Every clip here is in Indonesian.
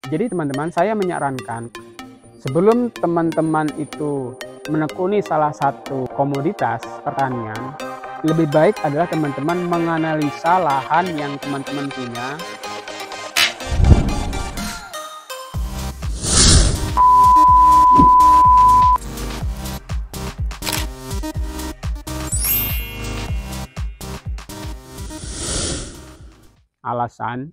Jadi teman-teman, saya menyarankan sebelum teman-teman itu menekuni salah satu komoditas pertanian, lebih baik adalah teman-teman menganalisa lahan yang teman-teman punya. Alasan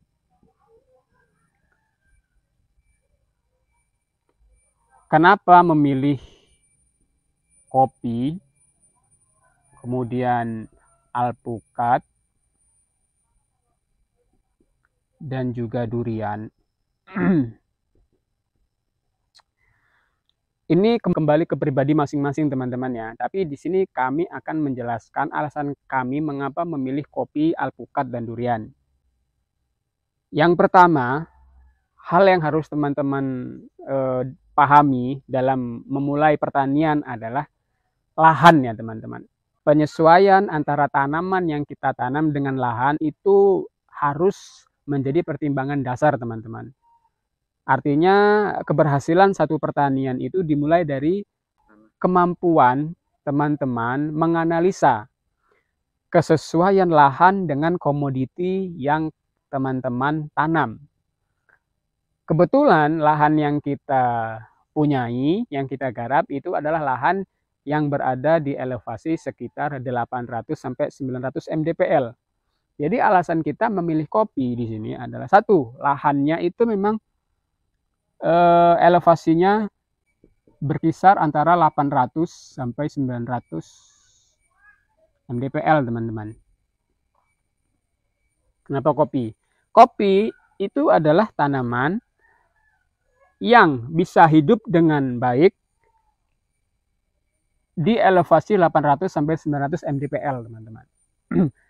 kenapa memilih kopi, kemudian alpukat, dan juga durian. Ini kembali ke pribadi masing-masing teman-teman ya. Tapi di sini kami akan menjelaskan alasan kami mengapa memilih kopi, alpukat, dan durian. Yang pertama, hal yang harus teman-teman pahami dalam memulai pertanian adalah lahan ya teman-teman. Penyesuaian antara tanaman yang kita tanam dengan lahan itu harus menjadi pertimbangan dasar teman-teman. Artinya keberhasilan satu pertanian itu dimulai dari kemampuan teman-teman menganalisa kesesuaian lahan dengan komoditi yang teman-teman tanam. Kebetulan lahan yang kita punyai, yang kita garap itu adalah lahan yang berada di elevasi sekitar 800 sampai 900 mdpl. Jadi alasan kita memilih kopi di sini adalah satu, lahannya itu memang elevasinya berkisar antara 800 sampai 900 mdpl teman-teman. Kenapa kopi? Kopi itu adalah tanaman yang bisa hidup dengan baik di elevasi 800 sampai 900 mdpl teman-teman.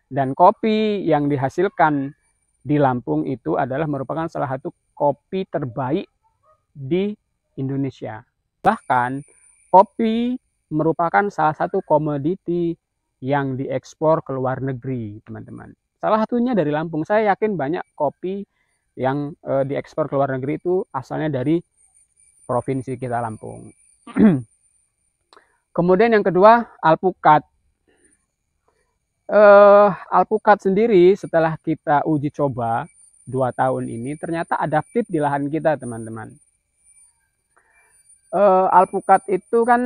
Dan kopi yang dihasilkan di Lampung itu adalah merupakan salah satu kopi terbaik di Indonesia. Bahkan kopi merupakan salah satu komoditi yang diekspor ke luar negeri, teman-teman. Salah satunya dari Lampung. Saya yakin banyak kopi yang diekspor ke luar negeri itu asalnya dari provinsi kita Lampung. Kemudian yang kedua, alpukat. Alpukat sendiri setelah kita uji coba 2 tahun ini ternyata adaptif di lahan kita, teman-teman. Alpukat itu kan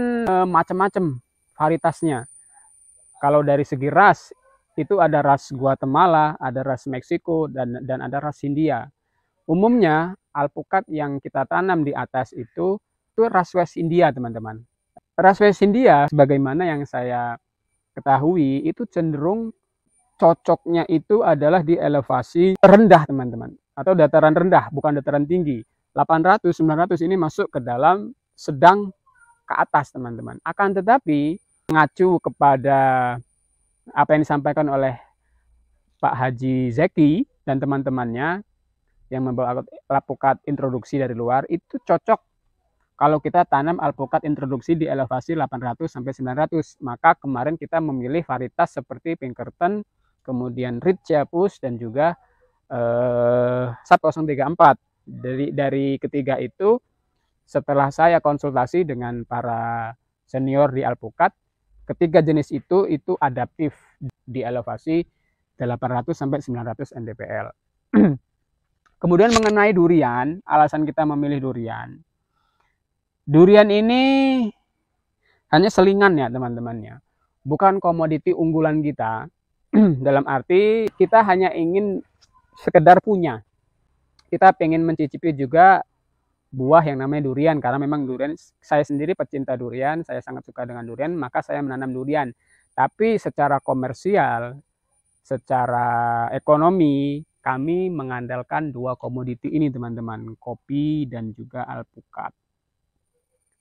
macam-macam varietasnya. Kalau dari segi ras, itu ada ras Guatemala, ada ras Meksiko, dan ada ras Hindia. Umumnya alpukat yang kita tanam di atas itu ras West India, teman-teman. Ras West India, sebagaimana yang saya ketahui, itu cenderung cocoknya itu adalah di elevasi rendah, teman-teman. Atau dataran rendah, bukan dataran tinggi. 800, 900 ini masuk ke dalam sedang ke atas, teman-teman. Akan tetapi, mengacu kepada apa yang disampaikan oleh Pak Haji Zeki dan teman-temannya yang membawa alpukat introduksi dari luar, itu cocok kalau kita tanam alpukat introduksi di elevasi 800 sampai 900. Maka kemarin kita memilih varietas seperti Pinkerton, kemudian Ritziapus, dan juga SAT 034. Dari ketiga itu, setelah saya konsultasi dengan para senior di alpukat, ketiga jenis itu adaptif di elevasi 800 sampai 900 mdpl. Kemudian mengenai durian, alasan kita memilih durian. Durian ini hanya selingan ya teman-temannya, bukan komoditi unggulan kita. Dalam arti kita hanya ingin sekedar punya. Kita pengen mencicipi juga buah yang namanya durian, karena memang durian, saya sendiri pecinta durian, saya sangat suka dengan durian, maka saya menanam durian. Tapi secara komersial, secara ekonomi, kami mengandalkan dua komoditi ini teman-teman, kopi dan juga alpukat.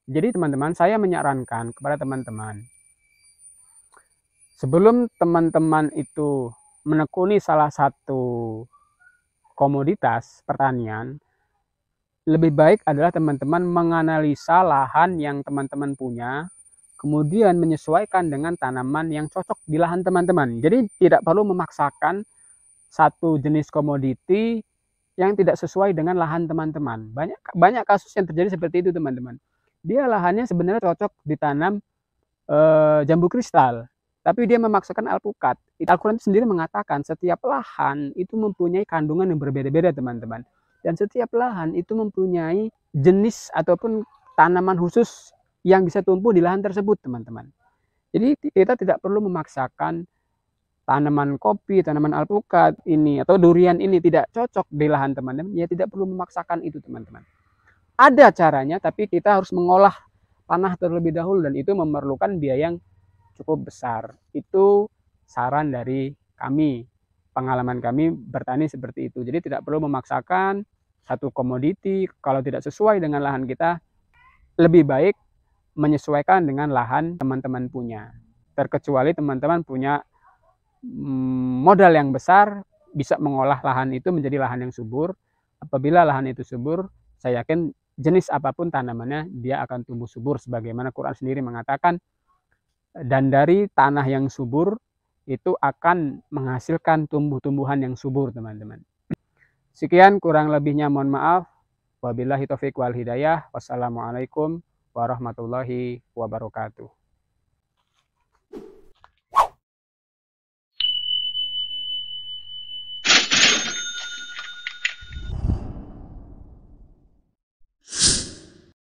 Jadi teman-teman, saya menyarankan kepada teman-teman, sebelum teman-teman itu menekuni salah satu komoditas pertanian, lebih baik adalah teman-teman menganalisa lahan yang teman-teman punya, kemudian menyesuaikan dengan tanaman yang cocok di lahan teman-teman. Jadi tidak perlu memaksakan satu jenis komoditi yang tidak sesuai dengan lahan teman-teman. Banyak kasus yang terjadi seperti itu, teman-teman. Dia lahannya sebenarnya cocok ditanam jambu kristal, tapi dia memaksakan alpukat. Al-Quran sendiri mengatakan setiap lahan itu mempunyai kandungan yang berbeda-beda, teman-teman. Dan setiap lahan itu mempunyai jenis ataupun tanaman khusus yang bisa tumbuh di lahan tersebut, teman-teman. Jadi kita tidak perlu memaksakan tanaman kopi, tanaman alpukat ini atau durian ini tidak cocok di lahan teman-teman, ya tidak perlu memaksakan itu, teman-teman. Ada caranya, tapi kita harus mengolah tanah terlebih dahulu dan itu memerlukan biaya yang cukup besar. Itu saran dari kami, pengalaman kami bertani seperti itu. Jadi tidak perlu memaksakan satu komoditi kalau tidak sesuai dengan lahan kita, lebih baik menyesuaikan dengan lahan teman-teman punya. Terkecuali teman-teman punya modal yang besar, bisa mengolah lahan itu menjadi lahan yang subur. Apabila lahan itu subur, saya yakin jenis apapun tanamannya dia akan tumbuh subur, sebagaimana Quran sendiri mengatakan, dan dari tanah yang subur itu akan menghasilkan tumbuh-tumbuhan yang subur, teman-teman. Sekian, kurang lebihnya mohon maaf. Wabillahi taufiq wal hidayah. Wassalamualaikum warahmatullahi wabarakatuh.